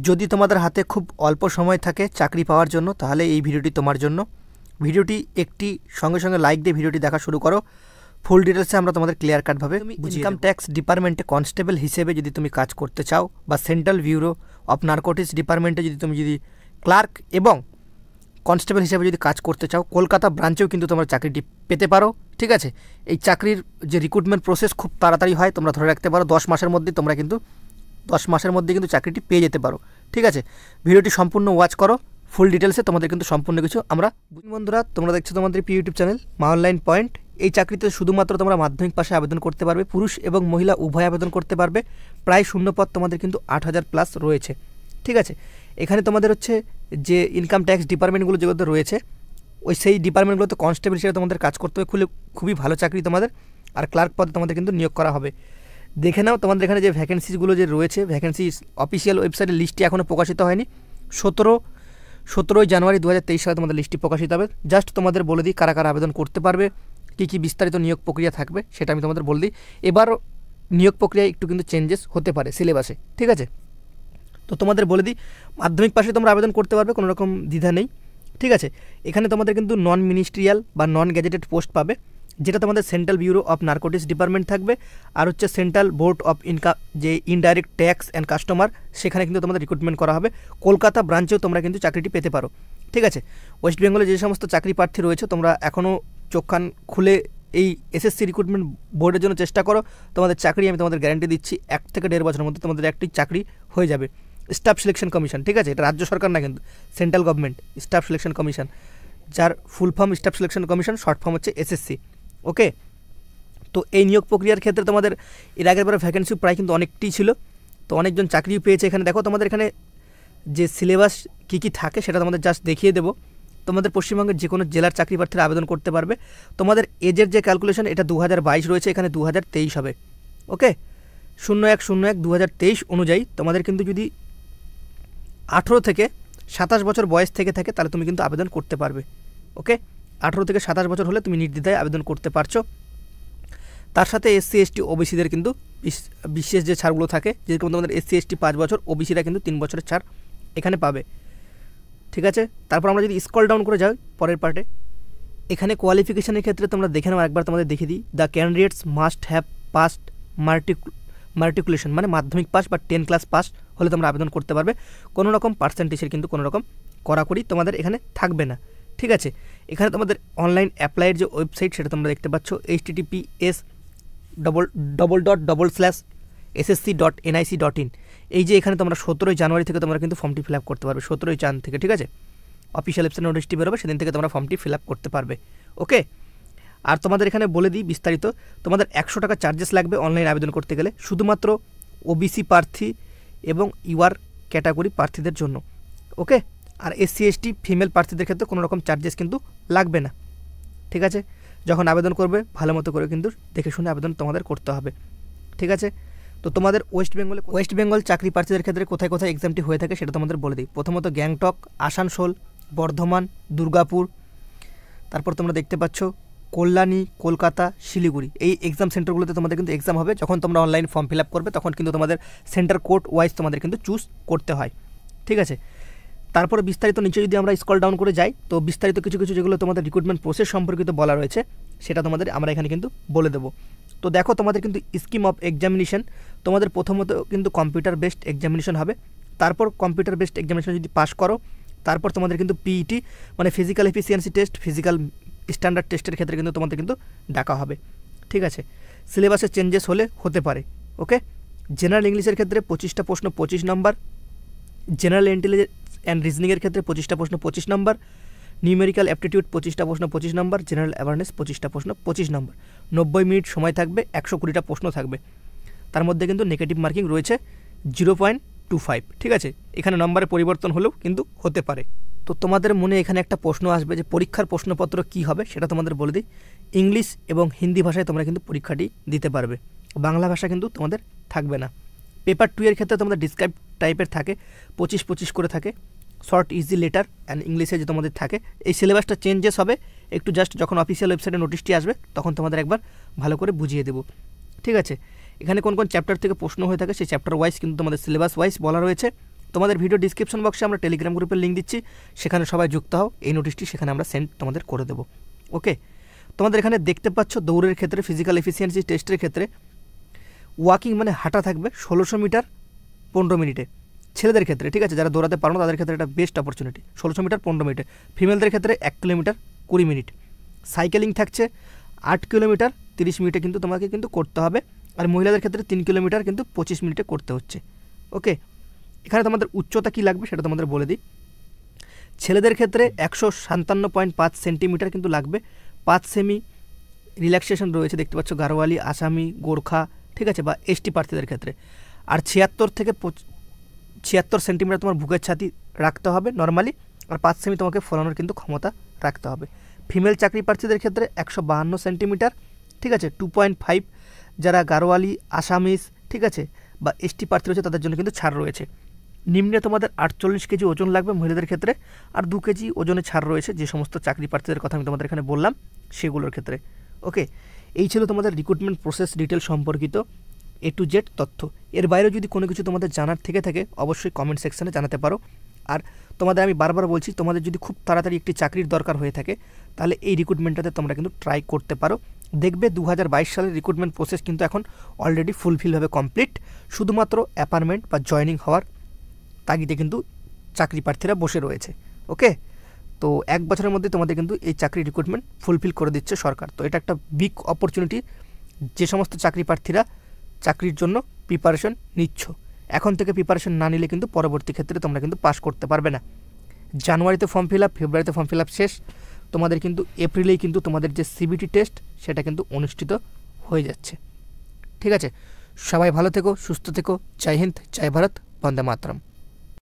যদি তোমাদের হাতে খুব অল্প সময় থাকে চাকরি পাওয়ার জন্য তাহলে এই ভিডিওটি তোমার জন্য। ভিডিওটি একটি সঙ্গে সঙ্গে লাইক দিয়ে ভিডিওটি দেখা শুরু করো। ফুল ডিটেলসে আমরা তোমাদের ক্লিয়ার কাটভাবে ইনকাম ট্যাক্স ডিপার্টমেন্টে কনস্টেবল হিসেবে যদি তুমি কাজ করতে চাও বা সেন্ট্রাল ব্যুরো অফ নার্কোটিক্স ডিপার্টমেন্টে যদি ক্লার্ক এবং কনস্টেবল হিসেবে যদি কাজ করতে চাও, কলকাতা ব্রাঞ্চেও কিন্তু তোমরা চাকরিটি পেতে পারো। ঠিক আছে, এই চাকরির যে রিক্রুটমেন্ট প্রসেস খুব তাড়াতাড়ি হয়, তোমরা ধরে রাখতে পারো 10 মাসের মধ্যে তোমরা কিন্তু 10 মাসের মধ্যে কিন্তু চাকরিটি পেয়ে যেতে পারো। ঠিক আছে, ভিডিওটি সম্পূর্ণ ওয়াচ করো, ফুল ডিটেলসে তোমাদের কিন্তু সম্পূর্ণ কিছু আমরা। বন্ধুরা, তোমরা দেখছো তোমাদের ইউটিউব চ্যানেল মা অনলাইন পয়েন্ট। এই চাকরিতে শুধুমাত্র তোমরা মাধ্যমিক পাশে আবেদন করতে পারবে, পুরুষ এবং মহিলা উভয় আবেদন করতে পারবে। প্রায় শূন্যপদ তোমাদের কিন্তু 8000 প্লাস রয়েছে। ঠিক আছে, এখানে তোমাদের হচ্ছে যে ইনকাম ট্যাক্স ডিপার্টমেন্টগুলো যেগুলোতে রয়েছে সেই ডিপার্টমেন্টগুলোতে কনস্টেবল হিসেবে তোমাদের কাজ করতে হবে। খুবই ভালো চাকরি তোমাদের। আর ক্লার্ক পদে তোমাদের কিন্তু নিয়োগ করা হবে। দেখে নাও তোমাদের এখানে যে ভ্যাকেন্সিগুলো যে রয়েছে, ভ্যাকেন্সি অফিসিয়াল ওয়েবসাইটের লিস্টটি এখনও প্রকাশিত হয়নি। 17ই জানুয়ারি 2023 সালে তোমাদের লিস্টটি প্রকাশিত হবে। জাস্ট তোমাদের বলে দিই কারা কারা আবেদন করতে পারবে, কী বিস্তারিত নিয়োগ প্রক্রিয়া থাকবে সেটা আমি তোমাদের বলে দিই। এবার নিয়োগ প্রক্রিয়ায় একটু কিন্তু চেঞ্জেস হতে পারে সিলেবাসে। ঠিক আছে, তো তোমাদের বলে দিই মাধ্যমিক পাশে তোমরা আবেদন করতে পারবে, কোনো রকম দ্বিধা নেই। ঠিক আছে, এখানে তোমাদের কিন্তু নন মিনিস্ট্রিয়াল বা নন গ্যাজেটেড পোস্ট পাবে, যেটা তোমাদের central bureau of narcotics department থাকবে। আর হচ্ছে সেন্ট্রাল বোর্ড অফ যে ইনডাইরেক্ট ট্যাক্স অ্যান্ড কাস্টমার, সেখানে কিন্তু তোমাদের রিক্রুটমেন্ট করা হবে। কলকাতা ব্রাঞ্চেও তোমরা কিন্তু চাকরিটি পেতে পারো। ঠিক আছে, ওয়েস্ট বেঙ্গলে যে সমস্ত চাকরি প্রার্থী রয়েছে তোমরা এখনও চোখ কান খুলে এই এসএসসি রিক্রুটমেন্ট বোর্ডের জন্য চেষ্টা করো। তোমাদের চাকরি আমি তোমাদের গ্যারান্টি দিচ্ছি 1 থেকে 1.5 বছরের মধ্যে তোমাদের একটি চাকরি হয়ে যাবে। স্টাফ সিলেকশন কমিশন, ঠিক আছে, এটা রাজ্য সরকার না, কিন্তু central government staff selection commission, যার full form staff selection commission, short form হচ্ছে এসএসসি। ওকে, তো এই নিয়োগ প্রক্রিয়ার ক্ষেত্রে তোমাদের এর আগের বারে ভ্যাকেন্সি প্রায় কিন্তু অনেকটি ছিল, তো অনেকজন চাকরিও পেয়েছে। এখানে দেখো তোমাদের এখানে যে সিলেবাস কী থাকে সেটা তোমাদের জাস্ট দেখিয়ে দেবো। তোমাদের পশ্চিমবঙ্গের যে কোনো জেলার চাকরি প্রার্থীরা আবেদন করতে পারবে। তোমাদের এজের যে ক্যালকুলেশন এটা 2022 রয়েছে, এখানে 2023 হবে। ওকে, 01/01/2023 অনুযায়ী তোমাদের কিন্তু যদি 18 থেকে 27 বছর বয়স থেকে থাকে তাহলে তুমি কিন্তু আবেদন করতে পারবে। ওকে, 18 থেকে 27 বছর হলে তুমি নির্দ্বিধায় আবেদন করতে পারছো। তার সাথে এসসি এসটি ওবিসিদের কিন্তু বিশেষ যে ছাড়গুলো থাকে, যেরকম তোমাদের এসসি এসটি 5 বছর, ওবিসিরা কিন্তু 3 বছরের ছাড় এখানে পাবে। ঠিক আছে, তারপর আমরা যদি স্ক্রল ডাউন করে যাই পরের পার্টে, এখানে কোয়ালিফিকেশনের ক্ষেত্রে তোমরা দেখে নাও, একবার তোমাদের দেখিয়ে দিই। The candidates must have passed matriculation, মানে মাধ্যমিক পাস বা 10 ক্লাস পাস হলে তোমরা আবেদন করতে পারবে। কোনো রকম পার্সেন্টেজের কিন্তু কোনো রকম কড়াকড়ি তোমাদের এখানে থাকবে না। ঠিক আছে, এখানে তোমাদের অনলাইন অ্যাপ্লাইয়ের যে ওয়েবসাইট সেটা তোমরা দেখতে পাচ্ছ, https://ssc.nic.in। এই যে এখানে তোমরা 17ই জানুয়ারি থেকে তোমরা কিন্তু ফর্মটি ফিল আপ করতে পারবে, 17ই জানুয়ারি থেকে। ঠিক আছে, অফিসিয়াল ওয়েবসাইটে নোটিশটি বেরোবে, সেদিন থেকে তোমরা ফর্মটি ফিল আপ করতে পারবে। ওকে, আর তোমাদের এখানে বলে দিই বিস্তারিত, তোমাদের 100 টাকা চার্জেস লাগবে অনলাইন আবেদন করতে গেলে, শুধুমাত্র ওবিসি প্রার্থী এবং ইউআর ক্যাটাগরি প্রার্থীদের জন্য। ওকে, আর এসসি এসটি ফিমেল প্রার্থীদের ক্ষেত্রে কোনো রকম চার্জেস কিন্তু লাগবে না। ঠিক আছে, যখন আবেদন করবে ভালো মতো করে কিন্তু দেখে শুনে আবেদন তোমাদের করতে হবে। ঠিক আছে, তো তোমাদের ওয়েস্ট বেঙ্গল চাকরি প্রার্থীদের ক্ষেত্রে কোথায় কোথায় এক্সামটি হয়ে থাকে সেটা তোমাদের বলে দিই। প্রথমত গ্যাংটক, আসানসোল, বর্ধমান, দুর্গাপুর, তারপর তোমরা দেখতে পাচ্ছ কল্যাণী, কলকাতা, শিলিগুড়ি। এই এক্সাম সেন্টারগুলোতে তোমাদের কিন্তু এক্সাম হবে। যখন তোমরা অনলাইন ফর্ম ফিল আপ করবে তখন কিন্তু তোমাদের সেন্টার কোড ওয়াইজ তোমাদের কিন্তু চুজ করতে হয়। ঠিক আছে, তারপরে বিস্তারিত নিচে যদি আমরা স্ক্রল ডাউন করে যাই, তো বিস্তারিত কিছু যেগুলো তোমাদের রিক্রুটমেন্ট প্রসেস সম্পর্কিত বলা রয়েছে সেটা তোমাদের আমরা এখানে কিন্তু বলে দেবো। তো দেখো তোমাদের কিন্তু স্কিম অফ এক্সামিনেশন, তোমাদের প্রথমত কিন্তু কম্পিউটার বেসড এক্সামিনেশন হবে। তারপর কম্পিউটার বেসড এক্সামিনেশন যদি পাস করো তারপর তোমাদের কিন্তু পিইটি মানে physical efficiency test, physical standard টেস্টের ক্ষেত্রে কিন্তু তোমাদের কিন্তু ডাকা হবে। ঠিক আছে, সিলেবাসে চেঞ্জেস হতে পারে। ওকে, জেনারেল ইংলিশের ক্ষেত্রে 25টা প্রশ্ন 25 নম্বর, জেনারেল ইন্টেলিজেন্স অ্যান্ড রিজনিংয়ের ক্ষেত্রে 25টা প্রশ্ন 25 নম্বর, নিউমেরিক্যাল অ্যাপটিটিউড 25টা প্রশ্ন 25 নম্বর, জেনারেল অ্যাওয়ারনেস 25টা প্রশ্ন 25 নম্বর। 90 মিনিট সময় থাকবে, 120টা প্রশ্ন থাকবে। তার মধ্যে কিন্তু নেগেটিভ মার্কিং রয়েছে 0.25। ঠিক আছে, এখানে নম্বরে পরিবর্তন হলেও কিন্তু হতে পারে। তো তোমাদের মনে এখানে একটা প্রশ্ন আসবে যে পরীক্ষার প্রশ্নপত্র কী হবে, সেটা তোমাদের বলে দিই। ইংলিশ এবং হিন্দি ভাষায় তোমরা কিন্তু পরীক্ষাটি দিতে পারবে, বাংলা ভাষা কিন্তু তোমাদের থাকবে না। পেপার 2 এর ক্ষেত্রে তোমাদের ডিসক্রাইব টাইপের থাকে, 25 করে থাকে। শর্ট ইজি লেটার অ্যান্ড ইংলিশে যে তোমাদের থাকে। এই সিলেবাসটা চেঞ্জেস হবে একটু, জাস্ট যখন অফিসিয়াল ওয়েবসাইটে নোটিশটি আসবে তখন তোমাদের একবার ভালো করে বুঝিয়ে দেবো। ঠিক আছে, এখানে কোন কোন চ্যাপ্টার থেকে প্রশ্ন হয়ে থাকে সেই চ্যাপ্টার ওয়াইজ কিন্তু তোমাদের সিলেবাস ওয়াইজ বলা রয়েছে। তোমাদের ভিডিও ডিসক্রিপশন বক্সে আমরা টেলিগ্রাম গ্রুপের লিঙ্ক দিচ্ছি, সেখানে সবাই যুক্ত হও, এই নোটিশটি সেখানে আমরা সেন্ড তোমাদের করে দেবো। ওকে, তোমাদের এখানে দেখতে পাচ্ছ দৌড়ের ক্ষেত্রে ফিজিক্যাল এফিসিয়েন্সি টেস্টের ক্ষেত্রে ওয়াকিং মানে হাঁটা থাকবে 1600 মিটার 15 মিনিটে ছেলেদের ক্ষেত্রে, ঠিক আছে, যারা দৌড়াতে পারো না তাদের ক্ষেত্রে এটা বেস্ট অপরচুনিটি, 1600 মিটার 15 মিনিটে। ফিমেলদের ক্ষেত্রে 1 কিলোমিটার 20 মিনিট। সাইকেলিং থাকছে 8 কিলোমিটার 30 মিনিটে কিন্তু তোমাকে কিন্তু করতে হবে, আর মহিলাদের ক্ষেত্রে 3 কিলোমিটার কিন্তু 25 মিনিটে করতে হচ্ছে। ওকে, এখানে তোমাদের উচ্চতা কী লাগবে সেটা তোমাদের বলে দিই। ছেলেদের ক্ষেত্রে 157.5 সেন্টিমিটার কিন্তু লাগবে, 5 সেমি রিল্যাক্সেশন রয়েছে, দেখতে পাচ্ছ গারোয়ালি, আসামি, গোর্খা, ঠিক আছে, বা এসটি প্রার্থীদের ক্ষেত্রে। আর 76 থেকে 76 সেন্টিমিটার তোমার বুকের ছাতি রাখতে হবে নর্মালি, আর 5 সেমি তোমাকে ফলানোর কিন্তু ক্ষমতা রাখতে হবে। ফিমেল চাকরি প্রার্থীদের ক্ষেত্রে 152 সেন্টিমিটার, ঠিক আছে, 2.5, যারা গারোয়ালি, আসামিস, ঠিক আছে, বা এসটি প্রার্থী রয়েছে তাদের জন্য কিন্তু ছাড় রয়েছে। নিম্নে তোমাদের 48 কেজি ওজন লাগবে মহিলাদের ক্ষেত্রে, আর 2 কেজি ওজনে ছাড় রয়েছে যে সমস্ত চাকরি প্রার্থীদের কথা আমি তোমাদের এখানে বললাম সেগুলোর ক্ষেত্রে। ওকে, এই ছিল তোমাদের রিক্রুটমেন্ট প্রসেস ডিটেল সম্পর্কিত A to Z তথ্য। এর বাইরে যদি কোনো কিছু তোমাদের জানার থেকে থাকে অবশ্যই কমেন্ট সেকশানে জানাতে পারো। আর তোমাদের আমি বারবার বলছি, তোমাদের যদি খুব তাড়াতাড়ি একটি চাকরির দরকার হয়ে থাকে তাহলে এই রিক্রুটমেন্টটাতে তোমরা কিন্তু ট্রাই করতে পারো। দেখবে 2022 সালের রিক্রুটমেন্ট প্রসেস কিন্তু এখন অলরেডি ফুলফিলভাবে কমপ্লিট, শুধুমাত্র অ্যাপার্টমেন্ট বা জয়েনিং হওয়ার তাগিদে কিন্তু চাকরি প্রার্থীরা বসে রয়েছে। ওকে, তো 1 বছরের মধ্যে তোমাদের কিন্তু এই চাকরি রিক্রুটমেন্ট ফুলফিল করে দিচ্ছে সরকার। তো এটা একটা বিগ অপরচুনিটি, যে সমস্ত চাকরি প্রার্থীরা চাকরির জন্য প্রিপারেশন নিচ্ছ, এখন থেকে প্রিপারেশন না নিলে কিন্তু পরবর্তী ক্ষেত্রে তোমরা কিন্তু পাস করতে পারবে না। জানুয়ারিতে ফর্ম ফিল আপ, ফেব্রুয়ারিতে ফর্ম ফিল আপ শেষ, তোমাদের কিন্তু এপ্রিলেই কিন্তু তোমাদের যে সিবিটি টেস্ট সেটা কিন্তু অনুষ্ঠিত হয়ে যাচ্ছে। ঠিক আছে, সবাই ভালো থেকো, সুস্থ থেকো, জয় হিন্দ, জয় ভারত, বন্দে মাতরম।